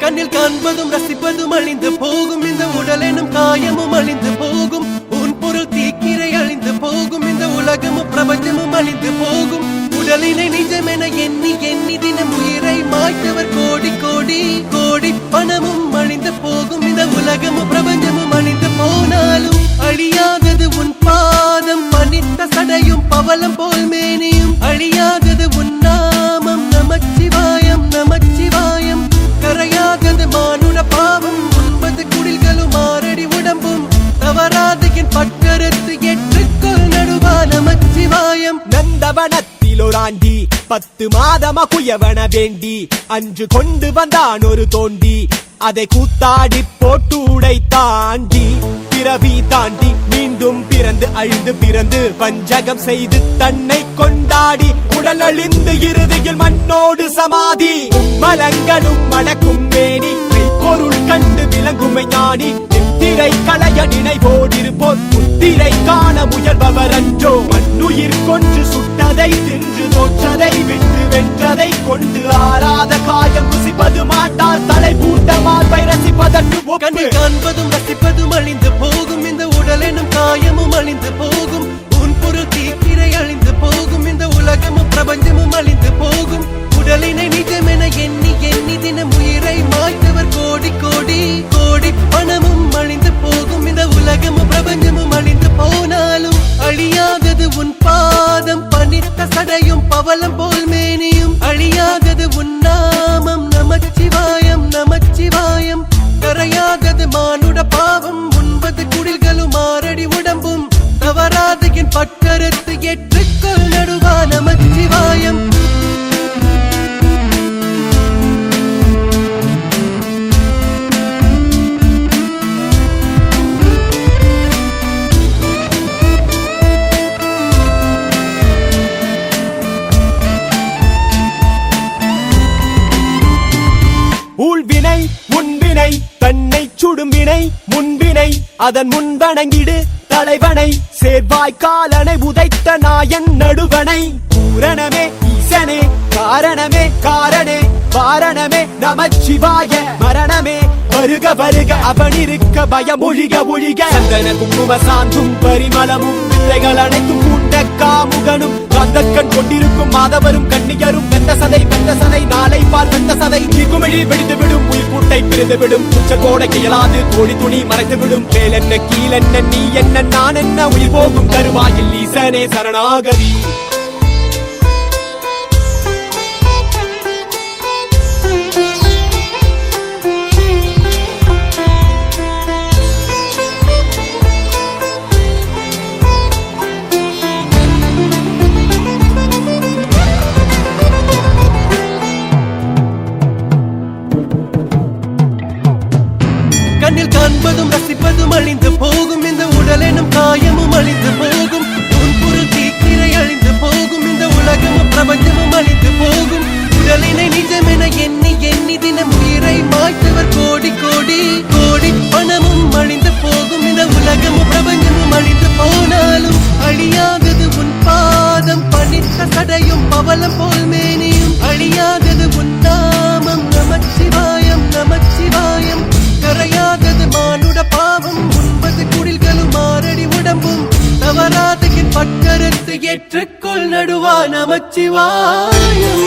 கண்ணில் காண்பதும் ரசிப்பதும் அழிந்து போகும், இந்த உடல் எனும் காயமும் அழிந்து போகும். உன் பொருள் தீக்கிரை அழிந்து போகும், இந்த உலகமும் பிரபஞ்சமும் அழிந்து போகும். உடலினை நிஜமென எண்ணி எண்ணி தினம் உயிரை மாய்த்தவர் கோடி கோடி கோடி. பணமும் அழிந்து போகும், இந்த உலகமும் பிரபஞ்சமும் அழிந்து போனாலும் அழியாதது உன் பாதம். பனித்த சடையும் பவளம் போல் மேனியும் அழியாதது உன் நாமம். நமச்சிவாயம் நமச்சிவாயம். கரையாதது மானுட பாவம், 9 குடில்களும் 6 அடி உடம்பும். தவறாது என் பட்கருத்து ஏற்றுக்கொள் நடுவா நமச்சிவாயம். நந்தவனத்தில் ஒரு ஆண்டி 10 மாதமா குயவன வேண்டி அன்று கொண்டு வந்தான் ஒரு தோண்டி. அதை கூத்தாடி போட்டு உடைத்தாண்டி பிறவி தாண்டி மீண்டும் பிறந்து அழிந்து பிறந்து வஞ்சகம் செய்து தன்னை கொண்டாடி உடல் அழிந்து இறுதியில் மண்ணோடு சமாதி. மலங்களும் மணக்கும் மேனி பொருள் கண்டு விளங்குமை ஞானி. திரை களைய நினைவோடிருப்போர் முத்திரை காண முயல்பவர் அன்றோ. மண்ணுயிர் கொன்று சுட்டதை தின்று தோற்றதை விட்டு வென்றதை கொண்டு ஆறாத காயம் ருசிப்பது மாட்டார். தலை பூட்ட மார்பை ரசிப்பதற்கு கண்ணில் காண்பதும் ரசிப்பதும் அழிந்து போகும், இந்த உடல் எனும் காயமும் அழிந்து போகும். உன் பொருள் தீக்கிரை அழிந்து போகும், இந்த உலகமும் பிரபஞ்சமும் அழிந்து போகும். உடலினை நிஜமென எண்ணி எண்ணி தினம் உயிரை மாய்த்தவர் கோடி கோடி கோடி. பணமும் அழிந்து போகும், இந்த உலகமும் பிரபஞ்சமும் அழிந்து போனாலும் அழியாதது உன் பாதம். பனித்த சடையும் பவளம் போல் மேனியும் அழியாதது உன் நாமம். நமச்சிவாயம் நமச்சிவாயம். கரையாதது மானுட பாவம், 9 குடில்களும் 6 அடி உடம்பும். தவறாது என் பட்கருத்து ஏற்றுக்கொள் நடுவா நமச்சிவாயம். ஊழ்வினை உன்வினை தன்னை சுடும் வினை முன்வினை அதன் முன்வணங்கிடு தலைவனை. சேர்வாய்க்காலனை உதைத்த நாயன் நடுவனை. பூரணமே ஈசனே காரணமே காரணே வாரணமே நமச்சிவாய. மரணமே வருக வருக அவனிருக்க பயம் ஒழிக ஒழிக. சந்தன குங்கும சாந்தும் பரிமளமும் பிள்ளைகள் அனைத்தும் கூட்ட காமுகனும் கந்தக்கண் கொண்டிருக்கும் மாதவரும் கண்ணியரும். வெந்த சதை நாளை பால் வெந்த சதை குமிழி வெடித்து விடும். உயிர் கூட்டை பிரிந்து விடும். உச்ச கோடை இயலாது கோழி துணி மறைத்து விடும். மேல் என்ன கீழ் என்ன நீ என்ன நான் என்ன உயிர் போகும் கருவாயில் ஈசனே சரணாகதி. கண்ணில் காண்பதும் ரசிப்பதும் அழிந்து போகும், இந்த உடல் எனும் காயமும் அழிந்து போகும். உன் பொருள் தீக்கிரை அழிந்து போகும், இந்த உலகமும் பிரபஞ்சமும் அழிந்து போகும். உடலினை நிஜமென எண்ணி எண்ணி தினம் உயிரை மாய்த்தவர் கோடி கோடி கோடி. பணமும் அழிந்து போகும், இந்த உலகமும் பிரபஞ்சமும் அழிந்து போனாலும் அழியாதது உன் பாதம். பனித்த சடையும் பவளம் போல் மேனியும் அழியாதது உன் நாமம். நமச்சிவாயம் நமச்சிவாயம். கரையாதது மானுட பாவம், 9 குடில்களும் 6 அடி உடம்பும். தவறாது என் பட்கருத்து ஏற்றுக்கொள் நடுவா நமச்சிவாயம்.